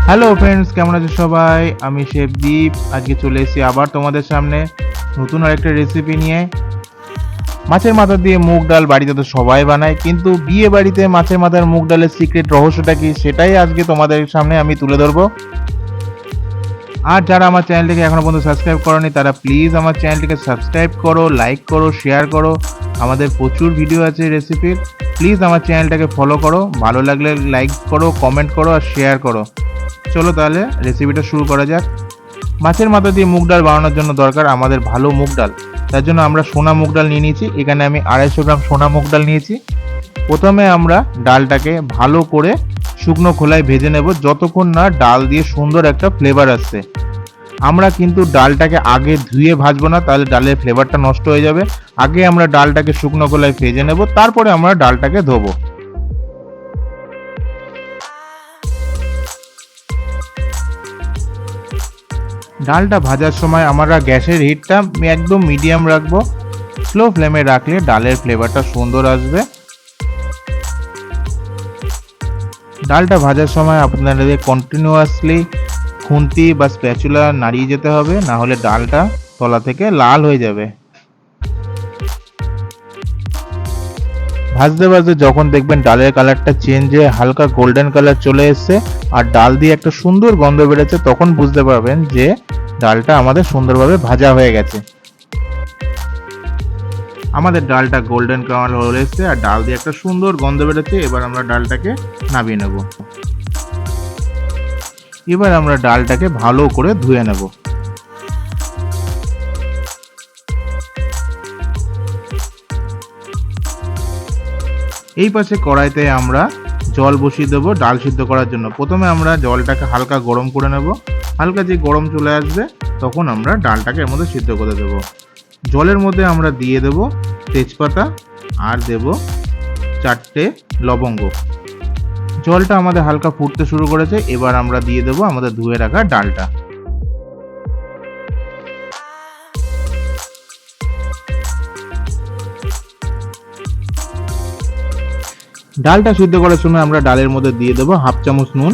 Hello friends, কেমন আছো সবাই? আমি শেফ দীপ। আজকে চলে এসেছি আবার তোমাদের সামনে নতুন আরেকটা রেসিপি নিয়ে। মাছের মাথা দিয়ে মুগ ডাল বাড়িতে তো সবাই বানায়, কিন্তু বিয়ে বাড়িতে মাছের মাথার মুগ ডালের সিক্রেট রহস্যটা কি, সেটাই আজকে তোমাদের সামনে আমি তুলে ধরবো। আর যারা আমার চ্যানেলটিকে এখনো পর্যন্ত সাবস্ক্রাইব করোনি, তারা প্লিজ আমার চ্যানেলটিকে সাবস্ক্রাইব করো, লাইক করো, শেয়ার করো। আমাদের প্রচুর ভিডিও আছে রেসিপির। প্লিজ আমার চ্যানেলটাকে ফলো করো, ভালো লাগলে লাইক করো, কমেন্ট করো আর শেয়ার করো। চলো তাহলে রেসিপিটা শুরু করা যাক। মাছের মাথা দিয়ে মুগ ডাল বানানোর জন্য দরকার আমাদের ভালো মুগ ডাল। তার জন্য আমরা সোনা মুগ ডাল নিয়ে নিয়েছি। এখানে আমি 250 গ্রাম সোনা মুগ ডাল নিয়েছি। প্রথমে আমরা ডালটাকে ভালো করে শুকনো খোলায় ভেজে নেব, যতক্ষণ না ডাল দিয়ে সুন্দর একটা ফ্লেভার আসছে। আমরা কিন্তু ডালটাকে আগে ধুয়ে ভাজবো না, তাহলে ডালের ফ্লেভারটা নষ্ট হয়ে যাবে। আগে আমরা ডালটাকে শুকনো খোলায় ভেজে নেব, তারপরে আমরা ডালটাকে ধোবো। ডালটা ভাজার সময় আমরা গ্যাসের হিটটা একদম মিডিয়াম রাখবো। স্লো ফ্লেমে রাখলে ডালের ফ্লেভারটা সুন্দর আসবে। ডালটা ভাজার সময় আপনাদের কন্টিনিউয়াসলি খুন্তি বা স্প্যাচুলা নাড়িয়ে যেতে হবে, না হলে ডালটা তলা থেকে লাল হয়ে যাবে। ভাজতে ভাজতে যখন দেখবেন ডালের কালারটা চেঞ্জ হয়ে হালকা গোল্ডেন কালার চলে এসছে আর ডাল দিয়ে একটা সুন্দর গন্ধ বেরোচ্ছে, তখন বুঝতে পারবেন যে ডালটা আমাদের সুন্দরভাবে ভাজা হয়ে গেছে। আমাদের ডালটা গোল্ডেন কালার হয়ে এসছে আর ডাল দিয়ে একটা সুন্দর গন্ধ বেরোচ্ছে। এবার আমরা ডালটাকে নামিয়ে নেব। এবার আমরা ডালটাকে ভালো করে ধুয়ে নেব। এই পাশে কড়াইতে আমরা জল বসিয়ে দেবো ডাল সিদ্ধ করার জন্য। প্রথমে আমরা জলটাকে হালকা গরম করে নেব। হালকা যে গরম চলে আসবে তখন আমরা ডালটাকে এর মধ্যে সিদ্ধ করে দেব। জলের মধ্যে আমরা দিয়ে দেব তেজপাতা আর দেব 4টে লবঙ্গ। জলটা আমাদের হালকা ফুটতে শুরু করেছে। এবার আমরা দিয়ে দেব আমাদের ধুয়ে রাখা ডালটা। ডালটা সিদ্ধ করার সময় আমরা ডালের মধ্যে দিয়ে দেবো 1/2 চামচ নুন।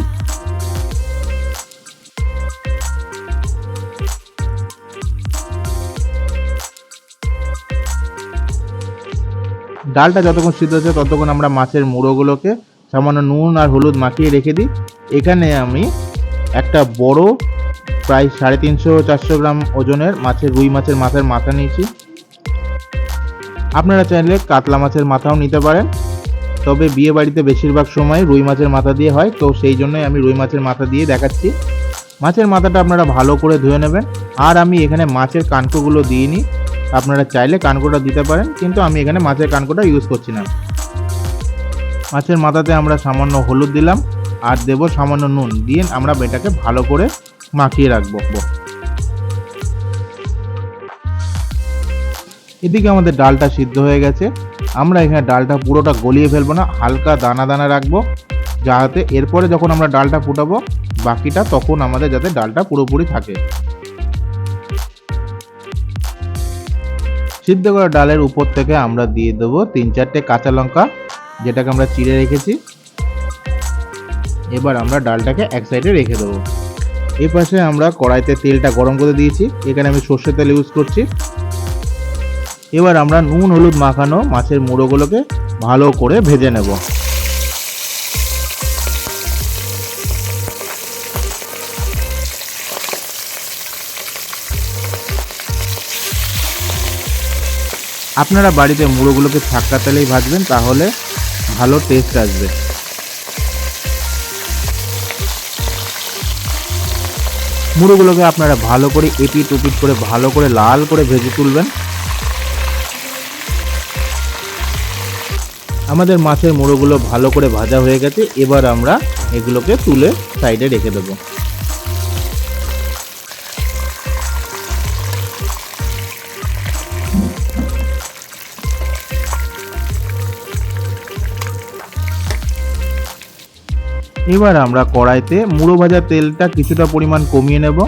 ডালটা যতক্ষণ সিদ্ধ হচ্ছে ততক্ষণ আমরা মাছের মুড়োগুলোকে সামান্য নুন আর হলুদ মাখিয়ে রেখে দিই। এখানে আমি একটা বড় প্রায় 350-400 গ্রাম ওজনের রুই মাছের মাথার মাথা নিয়েছি। আপনারা চাইলে কাতলা মাছের মাথাও নিতে পারেন, তবে বিয়ে বাড়িতে বেশিরভাগ সময় রুই মাছের মাথা দিয়ে হয়, তো সেই জন্যই আমি রুই মাছের মাথা দিয়ে দেখাচ্ছি। মাছের মাথাটা আপনারা ভালো করে ধুয়ে নেবেন। আর আমি এখানে মাছের কানকোগুলো দিইনি, আপনারা চাইলে কানকোটা দিতে পারেন, কিন্তু আমি এখানে মাছের কানকোটা ইউজ করছি না। মাছের মাথাতে আমরা সামান্য হলুদ দিলাম আর দেব সামান্য নুন দিয়ে আমরা এটাকে ভালো করে মাখিয়ে রাখবো। এদিকে আমাদের ডালটা সিদ্ধ হয়ে গেছে। আমরা এখানে ডালটা পুরোটা গলিয়ে ফেলবো না, হালকা দানা দানা রাখবো, যাতে এরপরে যখন আমরা ডালটা ফুটাবো বাকিটা তখন আমাদের যাতে ডালটা পুরোপুরি থাকে। সিদ্ধ করা ডালের উপর থেকে আমরা দিয়ে দেবো 3-4টে কাঁচা লঙ্কা, যেটাকে আমরা চিড়ে রেখেছি। এবার আমরা ডালটাকে এক সাইডে রেখে দেবো। এই পাশে আমরা কড়াইতে তেলটা গরম করে দিয়েছি। এখানে আমি সর্ষের তেল ইউজ করছি। এবার আমরা নুন হলুদ মাখানো মাছের মুড়োগুলোকে ভালো করে ভেজে নেব। আপনারা বাড়িতে মুড়োগুলোকে ছাক্কা তেলেই ভাজবেন, তাহলে ভালো টেস্ট আসবে। মুড়োগুলোকে আপনারা ভালো করে এপিট ওপিট করে ভালো করে লাল করে ভেজে তুলবেন। আমাদের মাছের মুড়োগুলো ভালো করে ভাজা হয়ে গেছে। এবার আমরা এগুলোকে তুলে সাইডে রেখে দেব। এবার আমরা কড়াইতে মুড়ো ভাজা তেলটা কিছুটা পরিমাণ কমিয়ে নেব।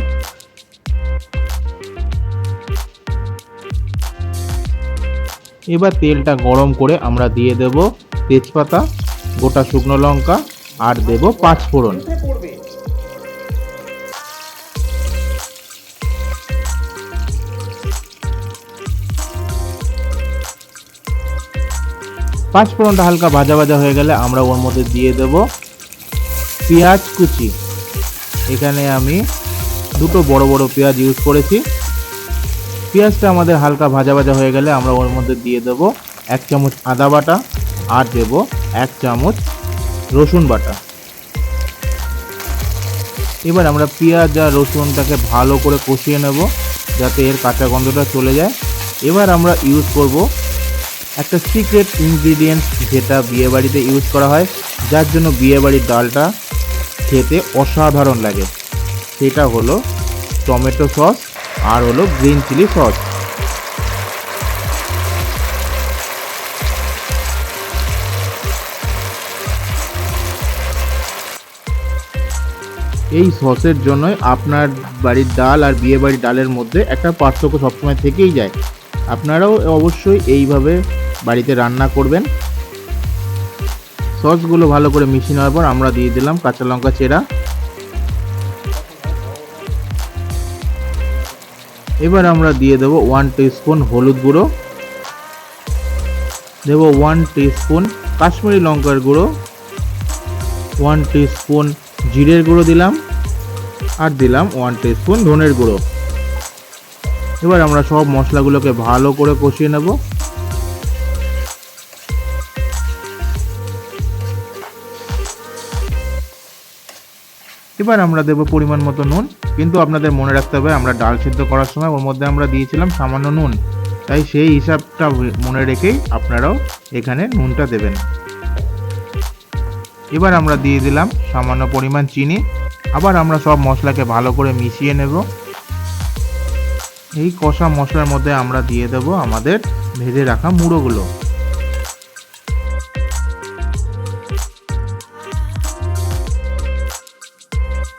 এবার তেলটা গরম করে আমরা দিয়ে দেব তেজপাতা, গোটা শুকনো লঙ্কা আর দেব 5 ফোড়ন। পাঁচ ফোড়নটা হালকা ভাজা ভাজা হয়ে গেলে আমরা ওর মধ্যে দিয়ে দেব পেঁয়াজ কুচি। এখানে আমি দুটো বড় বড় পেঁয়াজ ইউজ করেছি। পেঁয়াজটা আমাদের হালকা ভাজা ভাজা হয়ে গেলে আমরা ওর মধ্যে দিয়ে দেব 1 চামচ আদা বাটা আর দেব 1 চামচ রসুন বাটা। এবার আমরা পেঁয়াজ আর রসুনটাকে ভালো করে কষিয়ে নেব যাতে এর কাঁচা গন্ধটা চলে যায়। এবার আমরা ইউজ করব একটা সিক্রেট ইনগ্রিডিয়েন্ট যেটা বিয়ে বাড়িতে ইউজ করা হয়, যার জন্য বিয়ে বাড়ির ডালটা খেতে অসাধারণ লাগে। সেটা হলো টমেটো সস আর হলো গ্রিন চিলি সস। এই সসের জন্যই আপনার বাড়ির ডাল আর বিয়ে বাড়ির ডালের মধ্যে একটা পার্থক্য সবসময় থেকেই যায়। আপনারাও অবশ্যই এইভাবে বাড়িতে রান্না করবেন। সসগুলো ভালো করে মিশিয়ে নেওয়ার পর আমরা দিয়ে দিলাম কাঁচা লঙ্কা চেরা। এবার আমরা দিয়ে দেবো 1 টিস্পুন হলুদ গুঁড়ো, দেব 1 টিস্পুন কাশ্মীরি লঙ্কার গুঁড়ো, 1 টিস্পুন জিরের গুঁড়ো দিলাম আর দিলাম 1 টিস্পুন ধনের গুঁড়ো। এবার আমরা সব মশলাগুলোকে ভালো করে কষিয়ে নেব। এবার আমরা দেব পরিমাণ মতো নুন, কিন্তু আপনাদের মনে রাখতে হবে আমরা ডাল সিদ্ধ করার সময় ওর মধ্যে আমরা দিয়েছিলাম সামান্য নুন, তাই সেই হিসাবটা মনে রেখেই আপনারাও এখানে নুনটা দেবেন। এবার আমরা দিয়ে দিলাম সামান্য পরিমাণ চিনি। আবার আমরা সব মশলাকে ভালো করে মিশিয়ে নেব। এই কষা মশলার মধ্যে আমরা দিয়ে দেব আমাদের ভেজে রাখা মুড়োগুলো।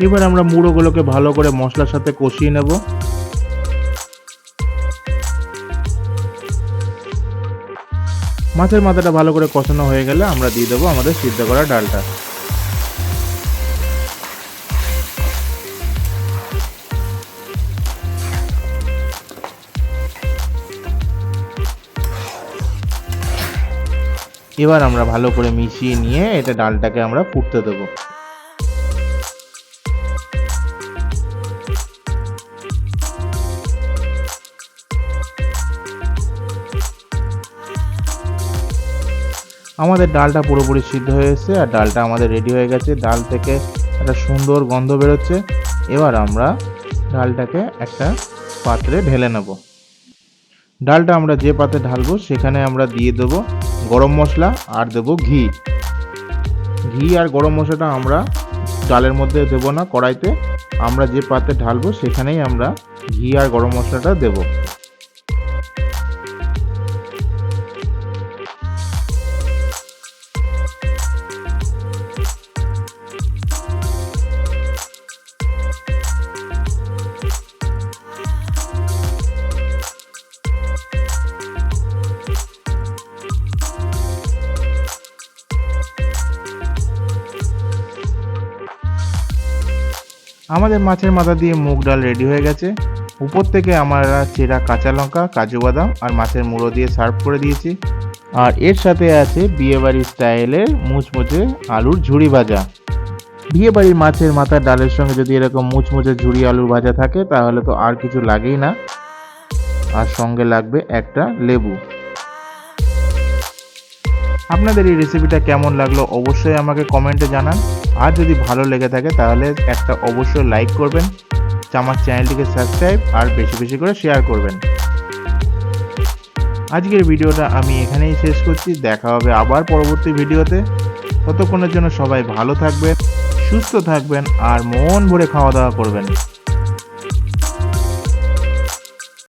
এবার আমরা মুড়োগুলোকে ভালো করে মশলার সাথে কষিয়ে নেব। মাছের মাথাটা ভালো করে কষানো হয়ে গেলে আমরা দিয়ে দেবো আমাদের সিদ্ধ করা ডালটা। এবার আমরা ভালো করে মিশিয়ে নিয়ে এটা ডালটাকে আমরা ফুটতে দেবো। আমাদের ডালটা পুরোপুরি সিদ্ধ হয়ে এসেছে আর ডালটা আমাদের রেডি হয়ে গেছে। ডাল থেকে একটা সুন্দর গন্ধ বেরোচ্ছে। এবার আমরা ডালটাকে একটা পাত্রে ঢেলে নেব। ডালটা আমরা যে পাত্রে ঢালবো সেখানে আমরা দিয়ে দেবো গরম মশলা আর দেবো ঘি। ঘি আর গরম মশলাটা আমরা ডালের মধ্যে দেবো না, কড়াইতে। আমরা যে পাত্রে ঢালবো সেখানেই আমরা ঘি আর গরম মশলাটা দেবো। আমাদের মাছের মাথা দিয়ে মুগ ডাল রেডি হয়ে গেছে। উপর থেকে আমরা চেরা কাঁচা লঙ্কা, কাজু বাদাম আর মাছের মুড়ো দিয়ে সার্ভ করে দিয়েছি। আর এর সাথে আছে বিয়েবাড়ির স্টাইলের মুচমুচে আলুর ঝুড়ি ভাজা। বিয়েবাড়ির মাছের মাথার ডালের সঙ্গে যদি এরকম মুচমুচে ঝুড়ি আলুর ভাজা থাকে তাহলে তো আর কিছু লাগেই না। আর সঙ্গে লাগবে একটা লেবু। আপনাদের এই রেসিপিটা কেমন লাগলো অবশ্যই আমাকে কমেন্টে জানান। আর যদি ভালো লেগে থাকে তাহলে একটা অবশ্যই লাইক করবেন, আমার চ্যানেলটিকে সাবস্ক্রাইব আর বেশি বেশি করে শেয়ার করবেন। আজকের ভিডিওটা আমি এখানেই শেষ করছি। দেখা হবে আবার পরবর্তী ভিডিওতে। ততক্ষণের জন্য সবাই ভালো থাকবেন, সুস্থ থাকবেন আর মন ভরে খাওয়া দাওয়া করবেন।